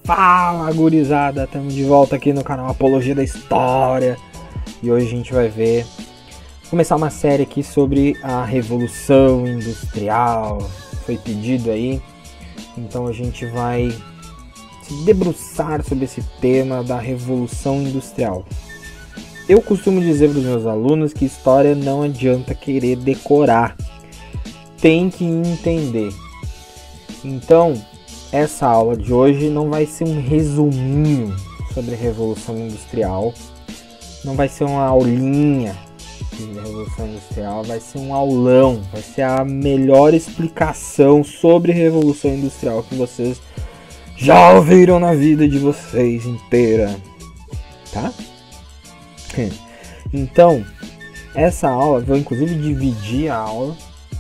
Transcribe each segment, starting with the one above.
Fala, gurizada, estamos de volta aqui no canal Apologia da História. E hoje a gente vai começar uma série aqui sobre a Revolução Industrial. Foi pedido aí, então a gente vai se debruçar sobre esse tema da Revolução Industrial. Eu costumo dizer para os meus alunos que história não adianta querer decorar, tem que entender. Então, essa aula de hoje não vai ser um resuminho sobre a Revolução Industrial, não vai ser uma aulinha de Revolução Industrial, vai ser um aulão, vai ser a melhor explicação sobre Revolução Industrial que vocês já ouviram na vida de vocês inteira, tá? Então, essa aula, vou inclusive dividir a aula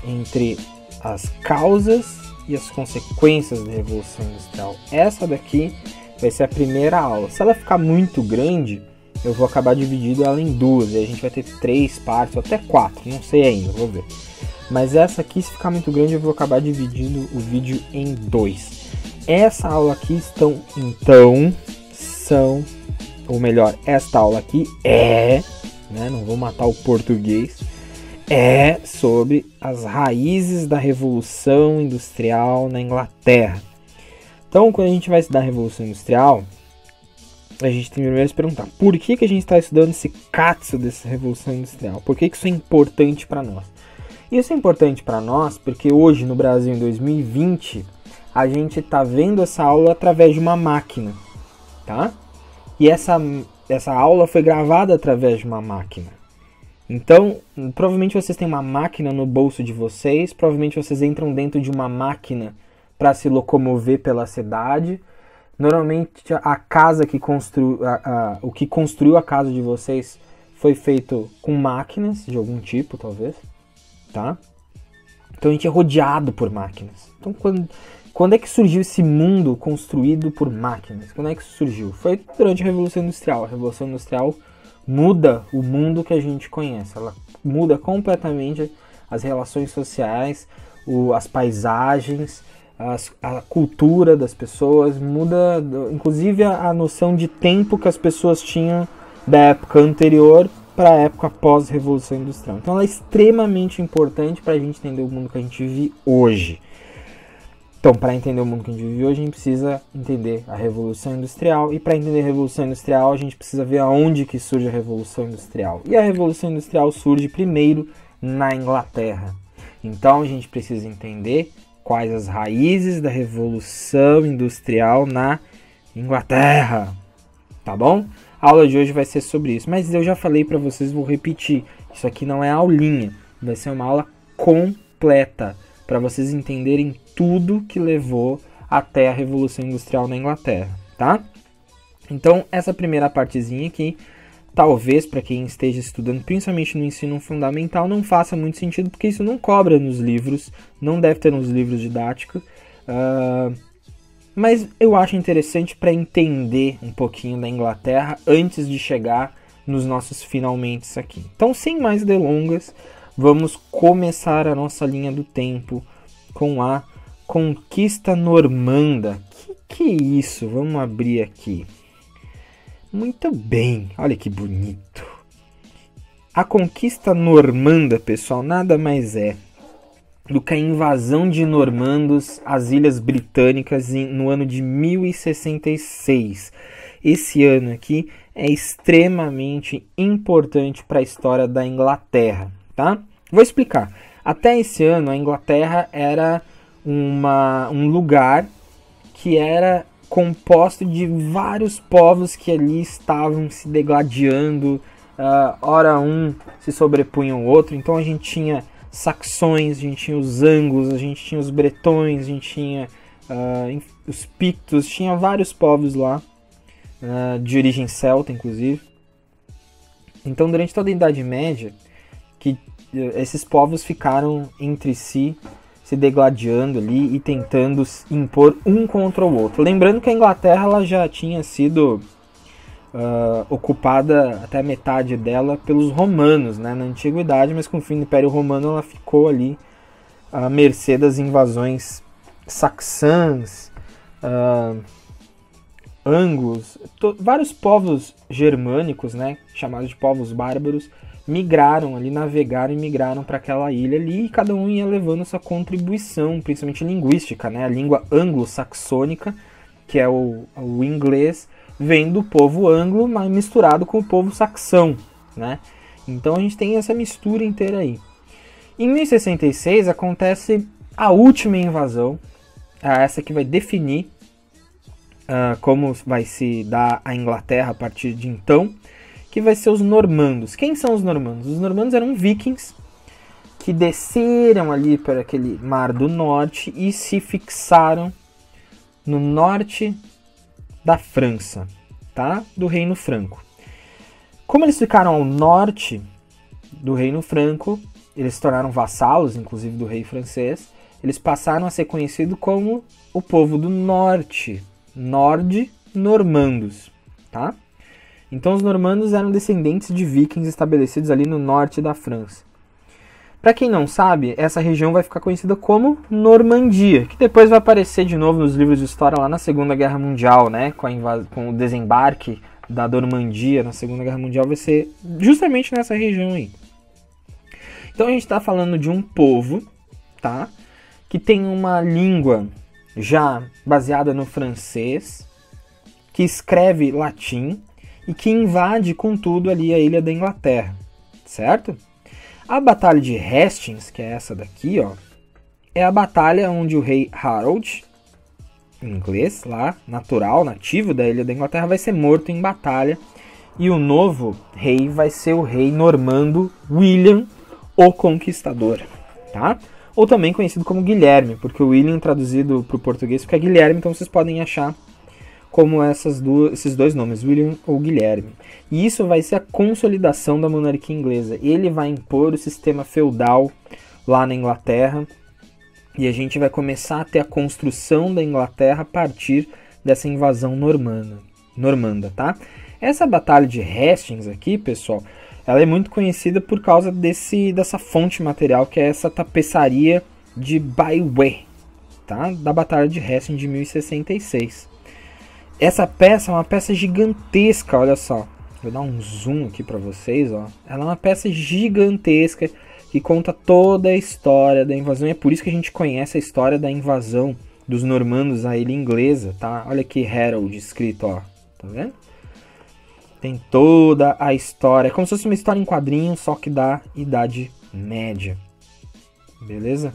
entre as causas e as consequências da Revolução Industrial. Essa daqui vai ser a primeira aula. Se ela ficar muito grande, eu vou acabar dividindo ela em duas. E a gente vai ter 3 partes, ou até 4, não sei ainda, vou ver. Mas essa aqui, se ficar muito grande, eu vou acabar dividindo o vídeo em 2. Essa aula aqui ou melhor, esta aula aqui não vou matar o português, é sobre as raízes da Revolução Industrial na Inglaterra. Então, quando a gente vai estudar a Revolução Industrial, a gente tem primeiro que se perguntar por que a gente está estudando esse katsu dessa Revolução Industrial? Por que isso é importante para nós? Isso é importante para nós porque hoje, no Brasil, em 2020, a gente está vendo essa aula através de uma máquina, tá? E essa aula foi gravada através de uma máquina. Então, provavelmente vocês têm uma máquina no bolso de vocês, provavelmente vocês entram dentro de uma máquina para se locomover pela cidade. Normalmente a casa que construiu, o que construiu a casa de vocês foi feito com máquinas de algum tipo, talvez, tá? Então a gente é rodeado por máquinas. Então quando é que surgiu esse mundo construído por máquinas? Quando é que isso surgiu? Foi durante a Revolução Industrial. A Revolução Industrial muda o mundo que a gente conhece. Ela muda completamente as relações sociais, as paisagens, a cultura das pessoas, muda inclusive a noção de tempo que as pessoas tinham da época anterior para a época pós-Revolução Industrial. Então ela é extremamente importante para a gente entender o mundo que a gente vive hoje. Então, para entender o mundo que a gente vive hoje, a gente precisa entender a Revolução Industrial. E para entender a Revolução Industrial, a gente precisa ver aonde que surge a Revolução Industrial. E a Revolução Industrial surge primeiro na Inglaterra. Então, a gente precisa entender quais as raízes da Revolução Industrial na Inglaterra. Tá bom? A aula de hoje vai ser sobre isso. Mas eu já falei para vocês, vou repetir. Isso aqui não é aulinha. Vai ser uma aula completa para vocês entenderem tudo que levou até a Revolução Industrial na Inglaterra, tá? Então, essa primeira partezinha aqui, talvez para quem esteja estudando, principalmente no ensino fundamental, não faça muito sentido, porque isso não cobra nos livros, não deve ter nos livros didáticos, mas eu acho interessante para entender um pouquinho da Inglaterra antes de chegar nos nossos finalmente aqui. Então, sem mais delongas, vamos começar a nossa linha do tempo com a Conquista Normanda. Que é isso? Vamos abrir aqui. Muito bem, olha que bonito. A Conquista Normanda, pessoal, nada mais é do que a invasão de normandos às Ilhas Britânicas no ano de 1066. Esse ano aqui é extremamente importante para a história da Inglaterra, tá? Vou explicar. Até esse ano, a Inglaterra era um lugar que era composto de vários povos que ali estavam se degladiando, ora um se sobrepunha ao outro. Então a gente tinha saxões, a gente tinha os anglos, a gente tinha os bretões, a gente tinha os pictos, tinha vários povos lá, de origem celta inclusive. Então durante toda a Idade Média, que esses povos ficaram entre si, se degladiando ali e tentando impor um contra o outro. Lembrando que a Inglaterra ela já tinha sido ocupada até a metade dela pelos romanos, né, na Antiguidade, mas com o fim do Império Romano ela ficou ali à mercê das invasões saxãs, anglos, vários povos germânicos, né, chamados de povos bárbaros, migraram ali, navegaram e migraram para aquela ilha ali, e cada um ia levando sua contribuição, principalmente linguística, né, a língua anglo-saxônica, que é o inglês, vem do povo anglo, mas misturado com o povo saxão, né, então a gente tem essa mistura inteira aí. Em 1066 acontece a última invasão, essa que vai definir como vai se dar a Inglaterra a partir de então, que vai ser os normandos. Quem são os normandos? Os normandos eram vikings que desceram ali para aquele mar do norte e se fixaram no norte da França, tá? Do Reino Franco. Como eles ficaram ao norte do Reino Franco, eles se tornaram vassalos, inclusive do rei francês, eles passaram a ser conhecidos como o povo do norte, normandos, tá? Então os normandos eram descendentes de vikings estabelecidos ali no norte da França. Para quem não sabe, essa região vai ficar conhecida como Normandia, que depois vai aparecer de novo nos livros de história lá na Segunda Guerra Mundial, né? Com o desembarque da Normandia na Segunda Guerra Mundial, vai ser justamente nessa região aí. Então a gente está falando de um povo, tá? Que tem uma língua já baseada no francês, que escreve latim e que invade com tudo ali a ilha da Inglaterra, certo? A Batalha de Hastings, que é essa daqui, ó, é a batalha onde o rei Harold, inglês lá, natural, nativo da ilha da Inglaterra, vai ser morto em batalha, e o novo rei vai ser o rei normando William o Conquistador, tá? Ou também conhecido como Guilherme, porque o William traduzido para o português fica Guilherme, então vocês podem achar como esses dois nomes, William ou Guilherme. E isso vai ser a consolidação da monarquia inglesa. Ele vai impor o sistema feudal lá na Inglaterra, e a gente vai começar a ter a construção da Inglaterra a partir dessa invasão normanda, tá? Essa batalha de Hastings aqui, pessoal, ela é muito conhecida por causa dessa fonte material, que é essa tapeçaria de Byway, tá? Da Batalha de Hastings de 1066. Essa peça é uma peça gigantesca, olha só. Vou dar um zoom aqui para vocês, ó. Ela é uma peça gigantesca que conta toda a história da invasão. E é por isso que a gente conhece a história da invasão dos normandos à ilha inglesa, tá? Olha aqui Harold escrito, ó. Tá vendo? Tem toda a história, é como se fosse uma história em quadrinhos, só que da Idade Média. Beleza?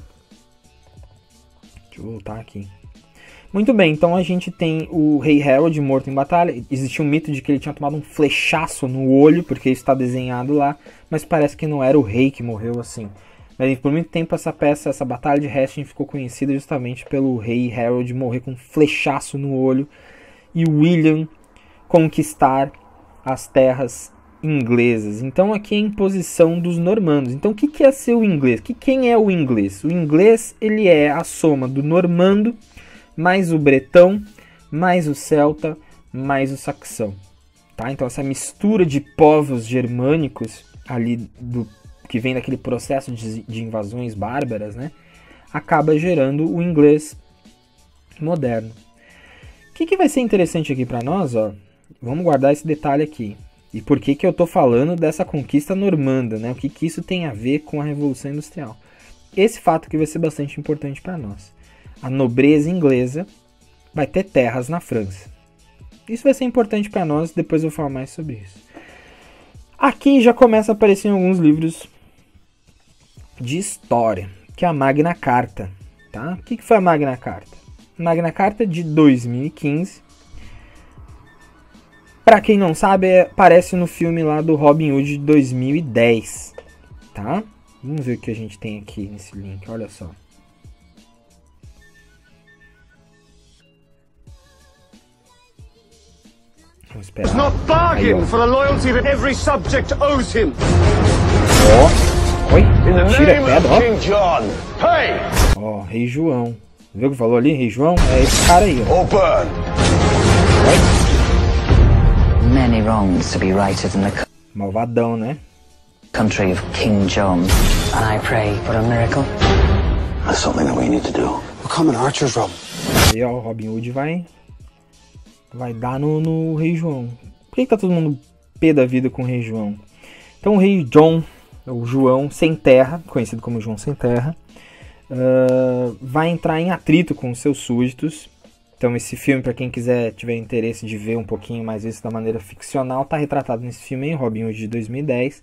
Deixa eu voltar aqui. Muito bem, então a gente tem o rei Harold morto em batalha. Existia um mito de que ele tinha tomado um flechaço no olho, porque isso está desenhado lá, mas parece que não era o rei que morreu assim. Mas por muito tempo essa batalha de Hastings ficou conhecida justamente pelo rei Harold morrer com um flechaço no olho e o William conquistar as terras inglesas. Então aqui é a imposição dos normandos. Então o que é ser o inglês? Quem é o inglês? O inglês ele é a soma do normando, mais o bretão, mais o celta, mais o saxão. Tá? Então essa mistura de povos germânicos, ali que vem daquele processo de invasões bárbaras, né, acaba gerando o inglês moderno. O que vai ser interessante aqui para nós? Ó? Vamos guardar esse detalhe aqui. E por que eu estou falando dessa conquista normanda, né? O que isso tem a ver com a Revolução Industrial? Esse fato que vai ser bastante importante para nós. A nobreza inglesa vai ter terras na França. Isso vai ser importante para nós, depois eu vou falar mais sobre isso. Aqui já começa a aparecer em alguns livros de história, que é a Magna Carta. Tá? O que foi a Magna Carta? Magna Carta de 2015. Para quem não sabe, aparece no filme lá do Robin Hood de 2010, tá? Vamos ver o que a gente tem aqui nesse link, olha só. Vamos esperar. Aí, ó. Oi, tira a pedra, ó. Ó, Rei João. Viu o que falou ali, Rei João? É esse cara aí, ó. Oi. Many wrongs to be righted in the Malvadão, né? country of King John. And I pray for a miracle. That's something that we need to do. We're coming, Archer's room. Aí, ó, o Robin Hood vai vai dar no Rei João. Por que tá todo mundo pé da vida com o Rei João? Então o Rei John, o João Sem Terra, conhecido como João Sem Terra, vai entrar em atrito com os seus súditos. Então esse filme, para quem tiver interesse de ver um pouquinho mais isso da maneira ficcional, tá retratado nesse filme aí, Robin Hood de 2010.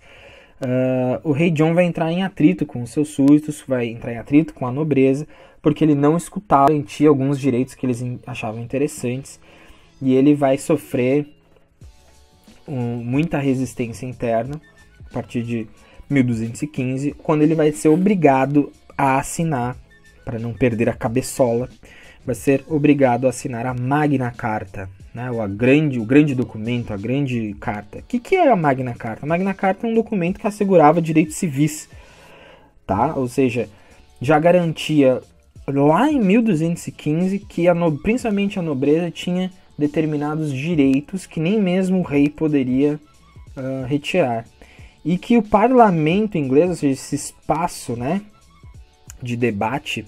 O Rei John vai entrar em atrito com os seus súditos, vai entrar em atrito com a nobreza, porque ele não escutava em ti alguns direitos que eles achavam interessantes, e ele vai sofrer muita resistência interna a partir de 1215, quando ele vai ser obrigado a assinar, para não perder a cabeçola, vai ser obrigado a assinar a Magna Carta, né? O grande documento, a grande carta. O que é a Magna Carta? A Magna Carta é um documento que assegurava direitos civis, tá? Ou seja, já garantia lá em 1215 que principalmente a nobreza tinha determinados direitos que nem mesmo o rei poderia retirar. E que o parlamento inglês, ou seja, esse espaço, né, de debate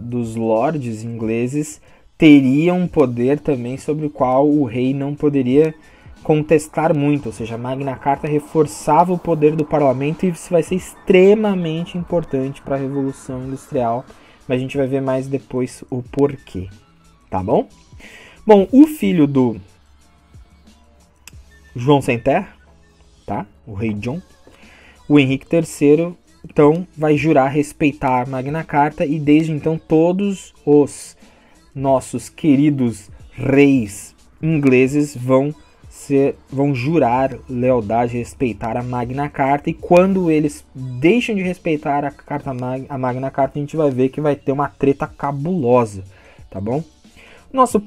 dos lords ingleses, teria um poder também sobre o qual o rei não poderia contestar muito. Ou seja, a Magna Carta reforçava o poder do parlamento, e isso vai ser extremamente importante para a Revolução Industrial. Mas a gente vai ver mais depois o porquê, tá bom? Bom, o filho do João Sem Terra, tá? O Rei John, o Henrique III, então vai jurar respeitar a Magna Carta, e desde então todos os nossos queridos reis ingleses vão jurar lealdade, respeitar a Magna Carta, e quando eles deixam de respeitar a Magna Carta, a gente vai ver que vai ter uma treta cabulosa, tá bom? Nosso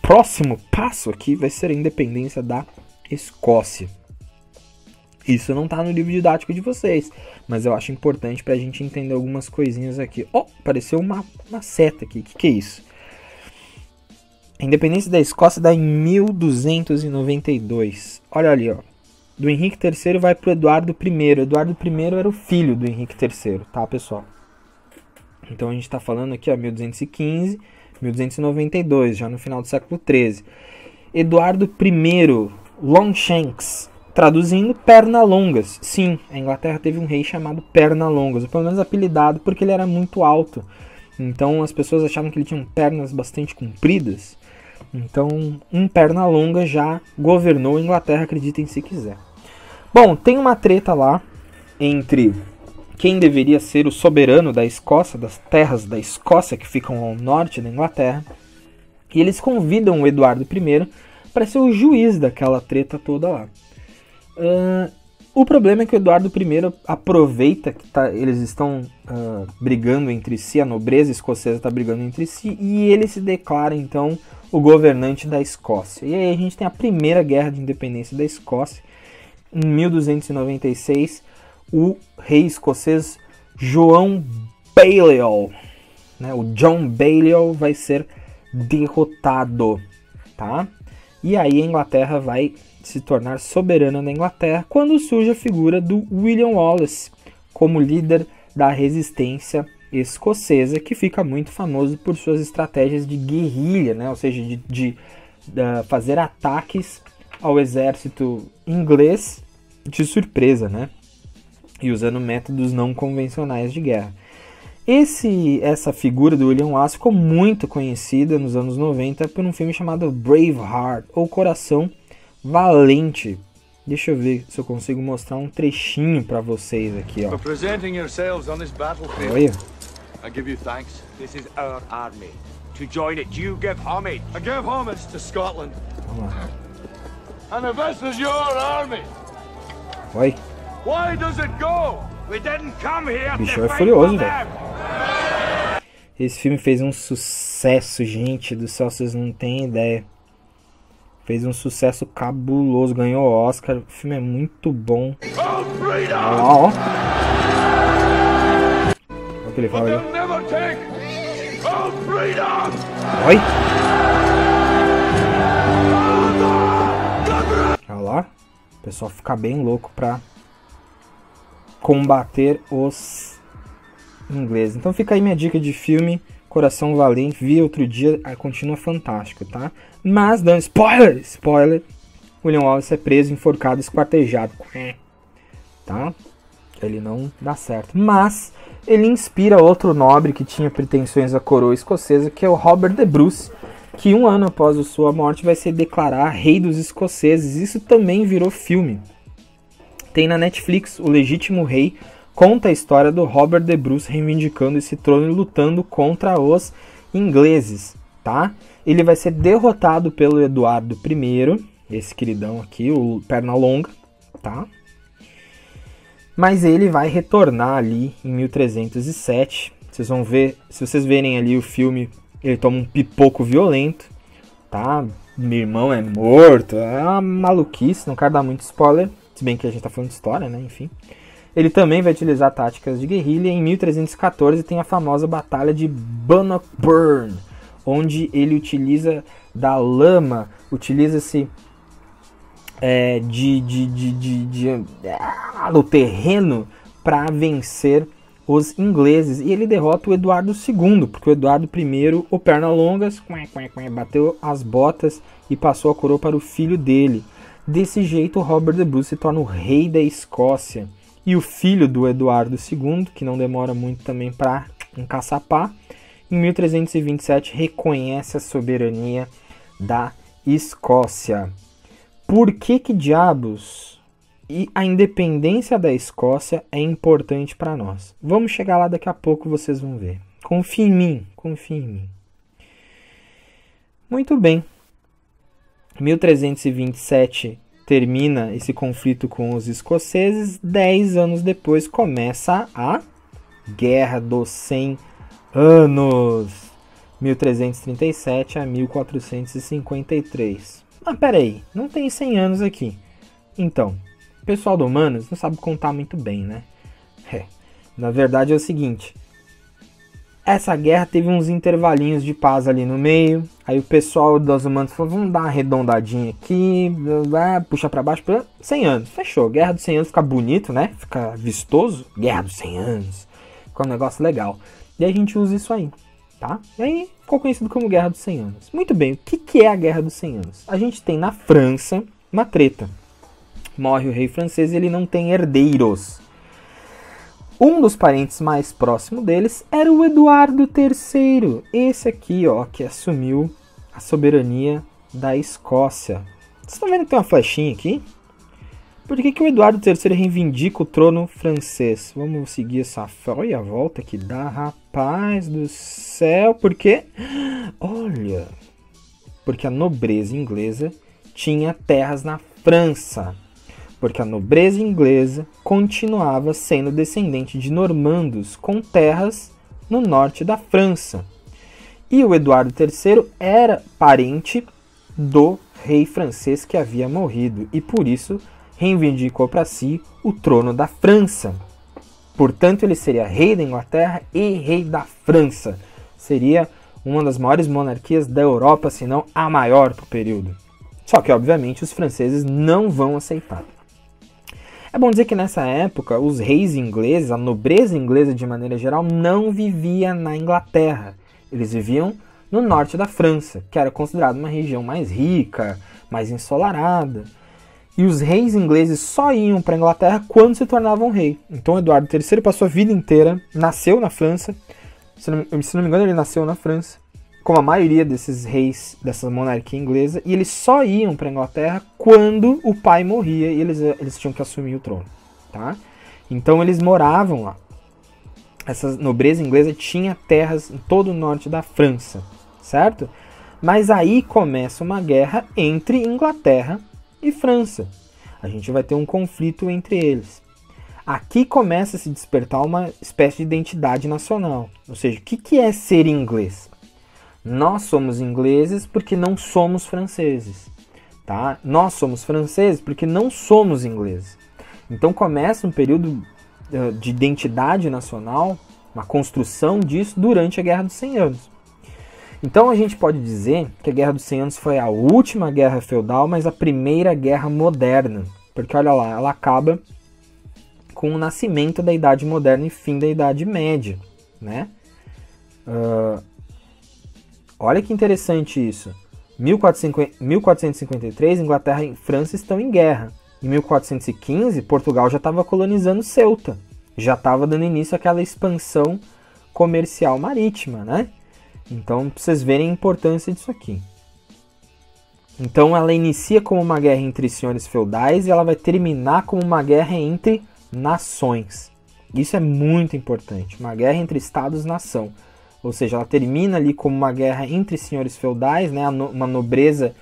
próximo passo aqui vai ser a independência da Escócia. Isso não está no livro didático de vocês, mas eu acho importante para a gente entender algumas coisinhas aqui. Apareceu uma seta aqui. O que é isso? A independência da Escócia dá em 1292. Olha ali, ó. Do Henrique III vai para o Eduardo I. Eduardo I era o filho do Henrique III, tá, pessoal? Então a gente está falando aqui, ó, 1215, 1292, já no final do século XIII. Eduardo I, Longshanks, traduzindo, Pernalongas. Sim, a Inglaterra teve um rei chamado Pernalongas, ou pelo menos apelidado porque ele era muito alto. Então as pessoas achavam que ele tinha pernas bastante compridas. Então um Pernalonga já governou a Inglaterra, acreditem se quiser. Bom, tem uma treta lá entre quem deveria ser o soberano da Escócia, das terras da Escócia que ficam ao norte da Inglaterra. E eles convidam o Eduardo I para ser o juiz daquela treta toda lá. O problema é que o Eduardo I aproveita que eles estão brigando entre si, a nobreza escocesa está brigando entre si, e ele se declara então o governante da Escócia. E aí a gente tem a primeira guerra de independência da Escócia. Em 1296, o rei escocês João Balliol, né, o John Balliol, vai ser derrotado, tá? E aí a Inglaterra vai se tornar soberana da Inglaterra quando surge a figura do William Wallace como líder da resistência escocesa, que fica muito famoso por suas estratégias de guerrilha, né? Ou seja, de fazer ataques ao exército inglês de surpresa, né? E usando métodos não convencionais de guerra. Essa figura do William Wallace ficou muito conhecida nos anos 90 por um filme chamado Braveheart, ou Coração Valente. Deixa eu ver se eu consigo mostrar um trechinho para vocês aqui, ó. Olha. I give you thanks. This is our army. To join it, you give homage. I give homage to Scotland. Vamos lá. And if this is your army, Oi. Why does it go? We didn't come here O bicho to é fight furioso, for velho. them. Esse filme fez um sucesso, gente do céu, vocês não têm ideia. Fez um sucesso cabuloso, ganhou Oscar. O filme é muito bom. Oh, freedom! Olha lá, ó. Olha o que ele But fala they'll aí. never take oh, freedom! Oi. Olha lá. O pessoal fica bem louco pra combater os ingleses. Então fica aí minha dica de filme, Coração Valente, vi outro dia, continua fantástico, tá? Mas, dando spoiler, William Wallace é preso, enforcado, esquartejado, tá? Ele não dá certo. Mas ele inspira outro nobre que tinha pretensões à coroa escocesa, que é o Robert de Bruce, que 1 ano após a sua morte vai se declarar rei dos escoceses. Isso também virou filme. Tem na Netflix, O Legítimo Rei, conta a história do Robert de Bruce reivindicando esse trono e lutando contra os ingleses, tá? Ele vai ser derrotado pelo Eduardo I, esse queridão aqui, o Pernalonga, tá? Mas ele vai retornar ali em 1307. Vocês vão ver, se vocês verem ali o filme, ele toma um pipoco violento, tá? Meu irmão é morto, é uma maluquice, não quero dar muito spoiler, se bem que a gente tá falando de história, né? Enfim. Ele também vai utilizar táticas de guerrilha. Em 1314 tem a famosa Batalha de Bannockburn, onde ele utiliza da lama, utiliza-se do terreno para vencer os ingleses. E ele derrota o Eduardo II, porque o Eduardo I, o Pernalongas, bateu as botas e passou a coroa para o filho dele. Desse jeito, Robert de Bruce se torna o rei da Escócia. E o filho do Eduardo II, que não demora muito também para encaçapar, em 1327 reconhece a soberania da Escócia. Por que diabos e a independência da Escócia é importante para nós? Vamos chegar lá daqui a pouco, vocês vão ver. Confie em mim, confie em mim. Muito bem. 1327 termina esse conflito com os escoceses. 10 anos depois começa a Guerra dos 100 Anos, 1337 a 1453. Ah, peraí, não tem 100 anos aqui. Então, o pessoal do Humanos não sabe contar muito bem, né? Na verdade é o seguinte, essa guerra teve uns intervalinhos de paz ali no meio. Aí o pessoal dos Humanos falou, vamos dar uma arredondadinha aqui, puxa pra baixo, 100 anos, fechou. Guerra dos 100 anos fica bonito, né? Fica vistoso. Guerra dos 100 anos, fica um negócio legal. E aí a gente usa isso aí, tá? E aí ficou conhecido como Guerra dos 100 Anos. Muito bem, o que é a Guerra dos 100 Anos? A gente tem na França uma treta. Morre o rei francês e ele não tem herdeiros. Um dos parentes mais próximos deles era o Eduardo III. Esse aqui, ó, que assumiu a soberania da Escócia. Vocês estão vendo que tem uma flechinha aqui? Por que o Eduardo III reivindica o trono francês? Vamos seguir essa... Olha a volta que dá, rapaz do céu. Por quê? Olha, porque a nobreza inglesa tinha terras na França. Porque a nobreza inglesa continuava sendo descendente de normandos com terras no norte da França. E o Eduardo III era parente do rei francês que havia morrido e por isso reivindicou para si o trono da França. Portanto, ele seria rei da Inglaterra e rei da França. Seria uma das maiores monarquias da Europa, se não a maior para o período. Só que, obviamente, os franceses não vão aceitar. É bom dizer que nessa época, os reis ingleses, a nobreza inglesa de maneira geral, não vivia na Inglaterra. Eles viviam no norte da França, que era considerado uma região mais rica, mais ensolarada. E os reis ingleses só iam para a Inglaterra quando se tornavam rei. Então Eduardo III passou a vida inteira, nasceu na França. Se não me engano, ele nasceu na França, como a maioria desses reis dessa monarquia inglesa, e eles só iam para a Inglaterra quando o pai morria e eles tinham que assumir o trono, tá? Então eles moravam lá. Essa nobreza inglesa tinha terras em todo o norte da França, certo? Mas aí começa uma guerra entre Inglaterra e França. A gente vai ter um conflito entre eles. Aqui começa a se despertar uma espécie de identidade nacional. Ou seja, o que é ser inglês? Nós somos ingleses porque não somos franceses, tá? Nós somos franceses porque não somos ingleses. Então começa um período de identidade nacional, uma construção disso durante a Guerra dos 100 Anos. Então a gente pode dizer que a Guerra dos 100 Anos foi a última guerra feudal, mas a primeira guerra moderna. Porque olha lá, ela acaba com o nascimento da Idade Moderna e fim da Idade Média, né? Olha que interessante isso. 1453, Inglaterra e França estão em guerra. Em 1415, Portugal já estava colonizando Ceuta. Já estava dando início àquela expansão comercial marítima, né? Então, para vocês verem a importância disso aqui. Então, ela inicia como uma guerra entre senhores feudais e ela vai terminar como uma guerra entre nações. Isso é muito importante. Uma guerra entre estados-nação. Ou seja, ela termina ali como uma guerra entre senhores feudais, né? Uma nobreza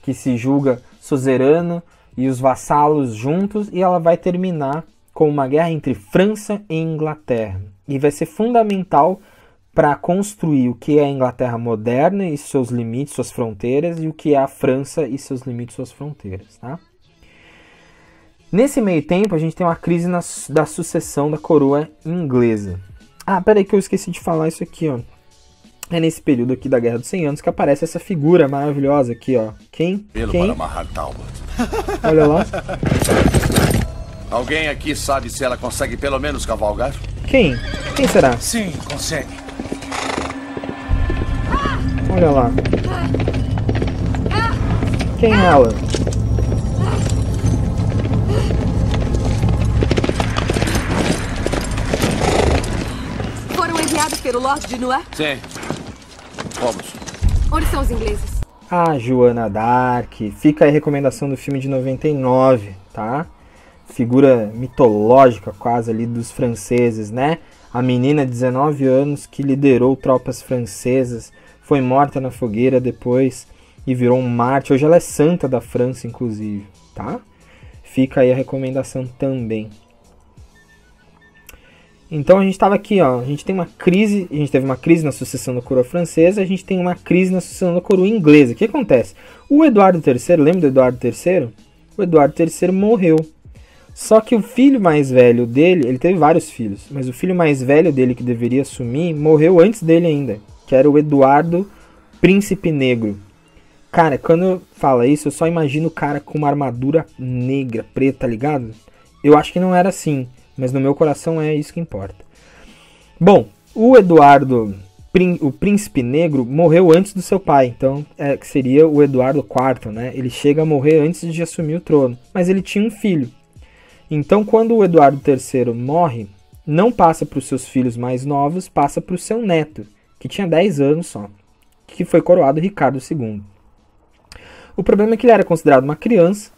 que se julga suzerano e os vassalos juntos. E ela vai terminar como uma guerra entre França e Inglaterra. E vai ser fundamental para construir o que é a Inglaterra moderna e seus limites, suas fronteiras, e o que é a França e seus limites, suas fronteiras. Tá? Nesse meio tempo, a gente tem uma crise da sucessão da coroa inglesa. Ah, peraí que eu esqueci de falar isso aqui, ó. É nesse período aqui da Guerra dos 100 Anos que aparece essa figura maravilhosa aqui, ó. Quem? Para amarrar Talbot. Olha lá. Alguém aqui sabe se ela consegue pelo menos cavalgar? Quem? Quem será? Sim, consegue. Olha lá. Quem é ela? Foram enviados pelo Lorde de Noir? Sim. Vamos. Onde são os ingleses? Ah, Joana d'Arc. Fica aí a recomendação do filme de 99, tá? Figura mitológica quase ali dos franceses, né? A menina de 19 anos que liderou tropas francesas, foi morta na fogueira depois e virou um mártir. Hoje ela é santa da França, inclusive, tá? Fica aí a recomendação também. Então a gente estava aqui, ó, a gente teve uma crise na sucessão da coroa francesa, a gente tem uma crise na sucessão da coroa inglesa. O que acontece? O Eduardo III, lembra do Eduardo III? O Eduardo III morreu. Só que o filho mais velho dele, ele teve vários filhos, mas o filho mais velho dele que deveria assumir morreu antes dele ainda, que era o Eduardo Príncipe Negro. Cara, quando fala isso, eu só imagino o cara com uma armadura negra, preta, tá ligado? Eu acho que não era assim, mas no meu coração é isso que importa. Bom, o Eduardo, o Príncipe Negro, morreu antes do seu pai, então que seria o Eduardo IV, né? Ele chega a morrer antes de assumir o trono, mas ele tinha um filho. Então, quando o Eduardo III morre, não passa para os seus filhos mais novos, passa para o seu neto, que tinha 10 anos só, que foi coroado Ricardo II. O problema é que ele era considerado uma criança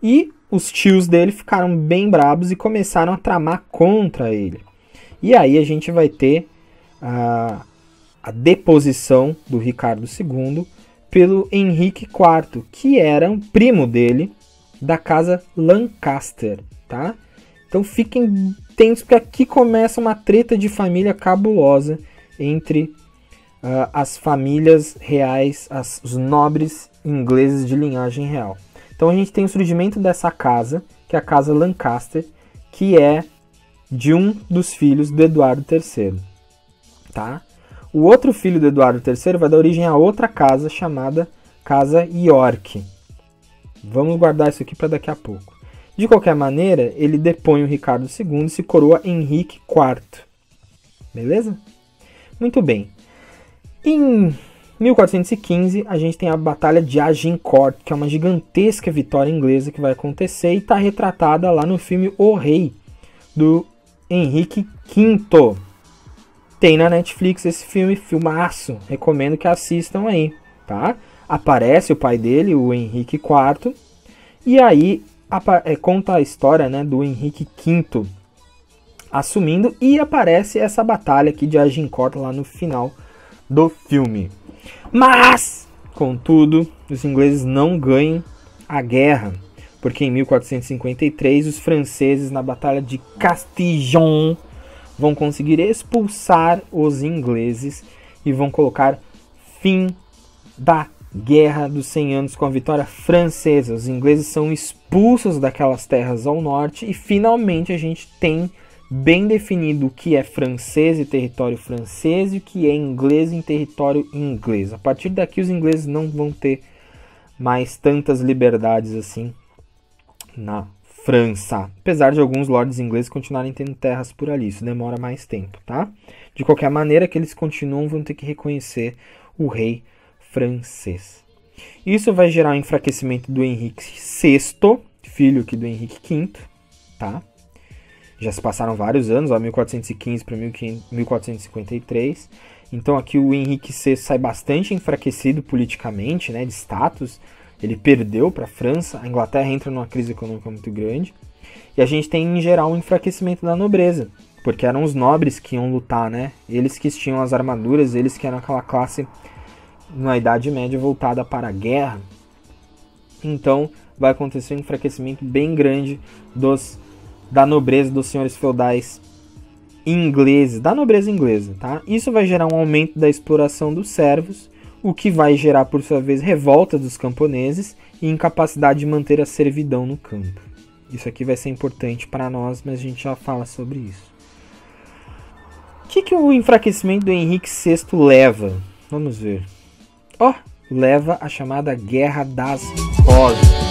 e os tios dele ficaram bem brabos e começaram a tramar contra ele. E aí a gente vai ter a deposição do Ricardo II pelo Henrique IV, que era um primo dele da casa Lancaster. Tá? Então fiquem atentos, porque aqui começa uma treta de família cabulosa entre as famílias reais, os nobres ingleses de linhagem real. Então a gente tem o surgimento dessa casa, que é a casa Lancaster, que é de um dos filhos do Eduardo III. Tá? O outro filho do Eduardo III vai dar origem a outra casa chamada Casa York. Vamos guardar isso aqui para daqui a pouco. De qualquer maneira, ele depõe o Ricardo II e se coroa Henrique IV. Beleza? Muito bem. Em 1415, a gente tem a Batalha de Agincourt, que é uma gigantesca vitória inglesa que vai acontecer e está retratada lá no filme O Rei, do Henrique V. Tem na Netflix esse filme, filmaço. Recomendo que assistam aí, tá? Aparece o pai dele, o Henrique IV, e aí conta a história, né, do Henrique V assumindo, e aparece essa batalha aqui de Agincourt lá no final do filme. Mas, contudo, os ingleses não ganham a guerra, porque em 1453 os franceses na batalha de Castillon vão conseguir expulsar os ingleses e vão colocar fim da Guerra dos 100 Anos com a vitória francesa. Os ingleses são expulsos daquelas terras ao norte e finalmente a gente tem bem definido o que é francês e território francês e o que é inglês em território inglês. A partir daqui os ingleses não vão ter mais tantas liberdades assim na França, apesar de alguns lords ingleses continuarem tendo terras por ali. Isso demora mais tempo, tá? De qualquer maneira, que eles continuam, vão ter que reconhecer o rei francês. Isso vai gerar o enfraquecimento do Henrique VI, filho aqui do Henrique V, tá? Já se passaram vários anos, ó, 1415 para 1453. Então aqui o Henrique VI sai bastante enfraquecido politicamente, né, de status. Ele perdeu para a França, a Inglaterra entra numa crise econômica muito grande. E a gente tem, em geral, um enfraquecimento da nobreza, porque eram os nobres que iam lutar, né? Eles que tinham as armaduras, eles que eram aquela classe na Idade Média voltada para a guerra. Então vai acontecer um enfraquecimento bem grande da nobreza, dos senhores feudais ingleses, da nobreza inglesa, tá? Isso vai gerar um aumento da exploração dos servos, o que vai gerar, por sua vez, revolta dos camponeses e incapacidade de manter a servidão no campo. Isso aqui vai ser importante para nós, mas a gente já fala sobre isso. O que o enfraquecimento do Henrique VI leva? Vamos ver. Leva a chamada Guerra das Rosas.